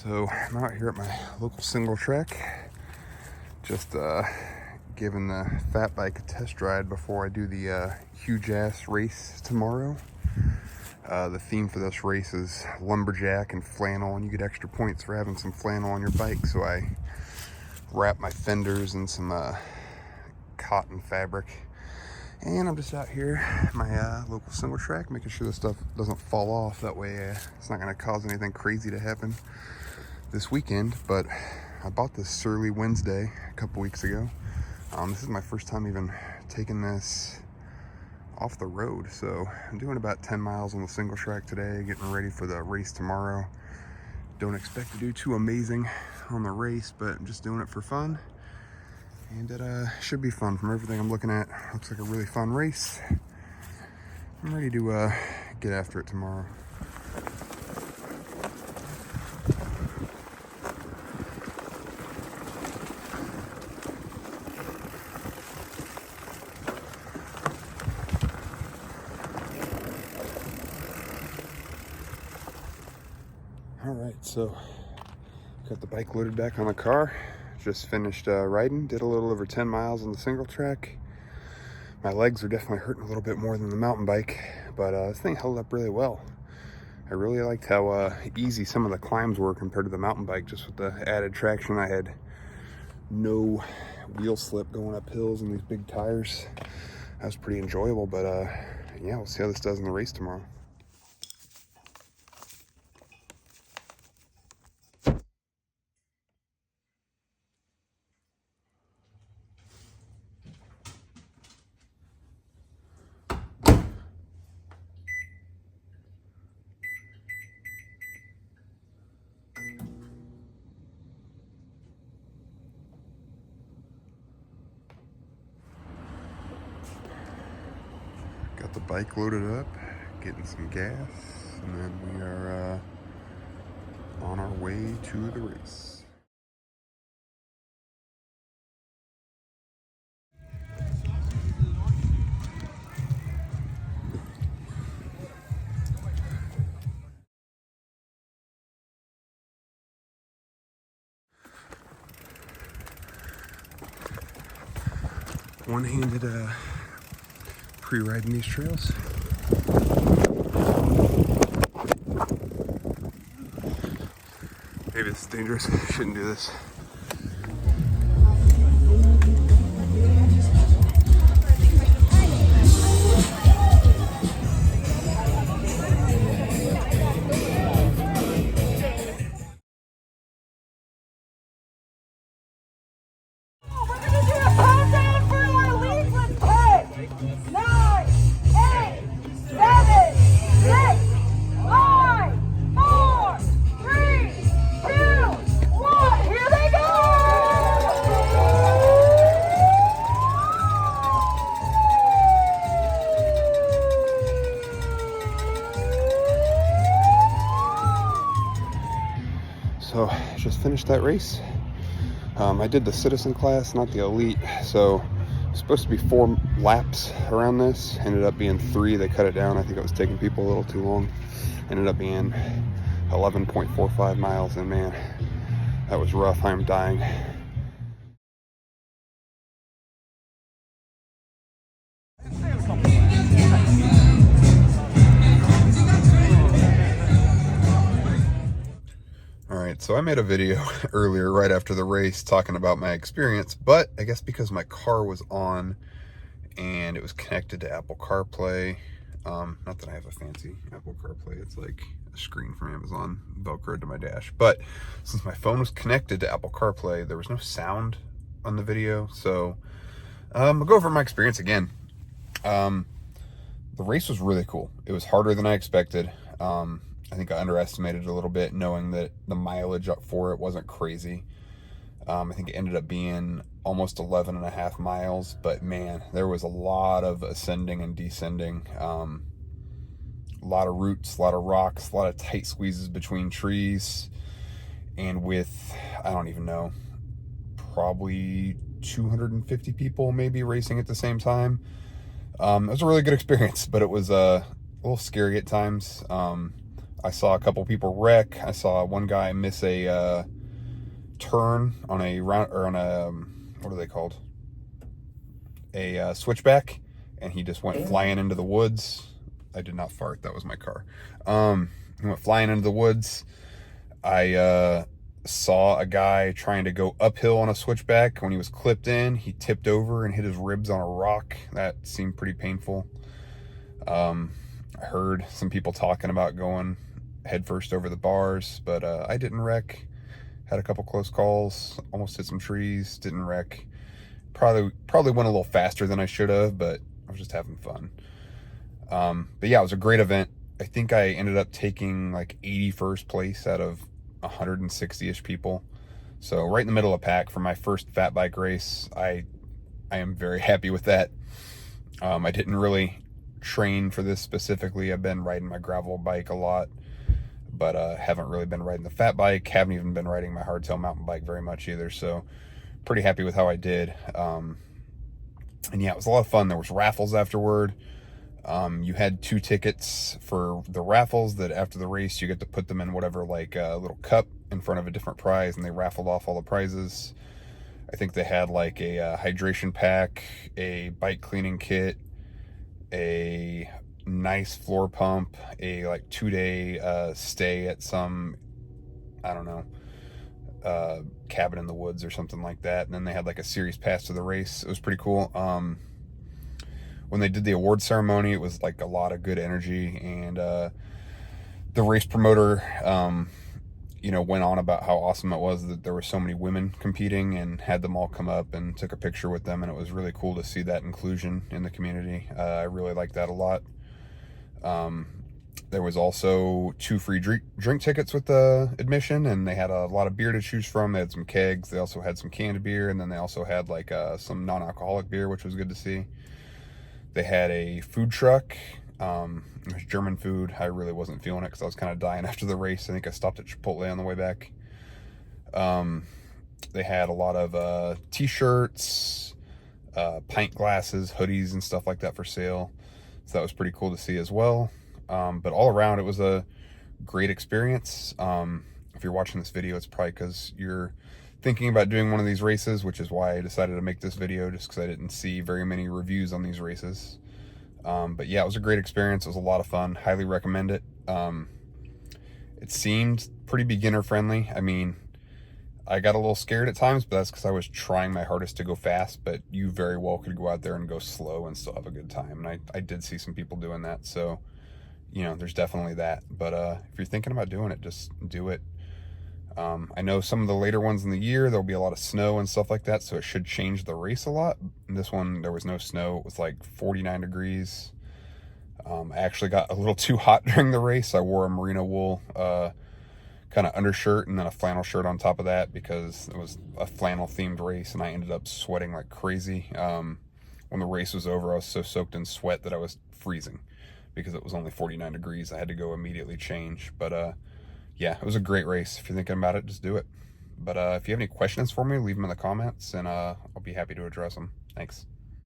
So I'm out here at my local single track, just giving the Fatbike a test ride before I do the Jass race tomorrow. The theme for this race is lumberjack and flannel, and you get extra points for having some flannel on your bike. So I wrap my fenders in some cotton fabric, and I'm just out here at my local single track, making sure the stuff doesn't fall off. That way it's not going to cause anything crazy to happen this weekend. But I bought this Surly Wednesday a couple weeks ago. This is my first time even taking this off the road, so I'm doing about 10 miles on the single track today, getting ready for the race tomorrow. Don't expect to do too amazing on the race, but I'm just doing it for fun, and it should be fun. From everything I'm looking at, looks like a really fun race. I'm ready to get after it tomorrow. All right, so got the bike loaded back on the car. Just finished riding, did a little over 10 miles on the single track. My legs are definitely hurting a little bit more than the mountain bike, but this thing held up really well. I really liked how easy some of the climbs were compared to the mountain bike, just with the added traction. I had no wheel slip going up hills and these big tires. That was pretty enjoyable, but yeah, we'll see how this does in the race tomorrow. Got the bike loaded up, getting some gas, and then we are on our way to the race. One-handed pre-riding these trails. Maybe this is dangerous. Shouldn't do this. So just finished that race. I did the citizen class, not the elite. So it's supposed to be 4 laps around this. Ended up being 3. They cut it down. I think it was taking people a little too long. Ended up being 11.45 miles, and man, that was rough. I'm dying. Alright, so I made a video earlier right after the race talking about my experience, but I guess because my car was on and it was connected to Apple CarPlay, not that I have a fancy Apple CarPlay, it's like a screen from Amazon velcroed to my dash, but since my phone was connected to Apple CarPlay, there was no sound on the video, so I'll go over my experience again. The race was really cool. It was harder than I expected. I think I underestimated it a little bit, knowing that the mileage up for it wasn't crazy. I think it ended up being almost 11.5 miles, but man, there was a lot of ascending and descending. A lot of roots, a lot of rocks, a lot of tight squeezes between trees, and with, I don't even know, probably 250 people maybe racing at the same time. It was a really good experience, but it was a little scary at times. I saw a couple people wreck. I saw one guy miss a turn on a round, or on a, what are they called? A switchback, and he just went flying into the woods. I did not fart. That was my car. He went flying into the woods. I saw a guy trying to go uphill on a switchback. When he was clipped in, he tipped over and hit his ribs on a rock. That seemed pretty painful. I heard some people talking about going headfirst over the bars, but I didn't wreck. Had a couple close calls, almost hit some trees, didn't wreck. Probably went a little faster than I should have, but I was just having fun. But yeah, it was a great event. I think I ended up taking like 81st place out of 160-ish people. So right in the middle of the pack for my first fat bike race. I am very happy with that. I didn't really train for this specifically. I've been riding my gravel bike a lot, but haven't really been riding the fat bike. Haven't even been riding my hardtail mountain bike very much either. So pretty happy with how I did. And yeah, it was a lot of fun. There was raffles afterward. You had 2 tickets for the raffles that after the race, you get to put them in whatever, like a little cup in front of a different prize, and they raffled off all the prizes. I think they had like a hydration pack, a bike cleaning kit, a nice floor pump, a like 2-day stay at some, I don't know, cabin in the woods or something like that. And then they had like a series pass to the race. It was pretty cool. When they did the award ceremony, it was like a lot of good energy, and the race promoter went on about how awesome it was that there were so many women competing, and had them all come up and took a picture with them, and it was really cool to see that inclusion in the community. I really liked that a lot. There was also 2 free drink tickets with the admission, and they had a lot of beer to choose from. They had some kegs, they also had some canned beer, and then they also had like some non-alcoholic beer, which was good to see. They had a food truck. It was German food. I really wasn't feeling it because I was kind of dying after the race. I think I stopped at Chipotle on the way back. They had a lot of t-shirts, pint glasses, hoodies, and stuff like that for sale. So that was pretty cool to see as well. But all around, it was a great experience. If you're watching this video, it's probably because you're thinking about doing one of these races, which is why I decided to make this video, just because I didn't see very many reviews on these races. But yeah, it was a great experience. It was a lot of fun. Highly recommend it. It seemed pretty beginner friendly. I mean, I got a little scared at times, but that's because I was trying my hardest to go fast, but you very well could go out there and go slow and still have a good time. And I did see some people doing that. So, there's definitely that. But if you're thinking about doing it, just do it. I know some of the later ones in the year, there'll be a lot of snow and stuff like that, so it should change the race a lot. In this one, there was no snow. It was like 49 degrees. I actually got a little too hot during the race. I wore a merino wool kind of undershirt and then a flannel shirt on top of that, because it was a flannel themed race, and I ended up sweating like crazy. When the race was over, I was so soaked in sweat that I was freezing because it was only 49 degrees. I had to go immediately change. But yeah, it was a great race. If you're thinking about it, just do it. But if you have any questions for me, leave them in the comments, and I'll be happy to address them. Thanks.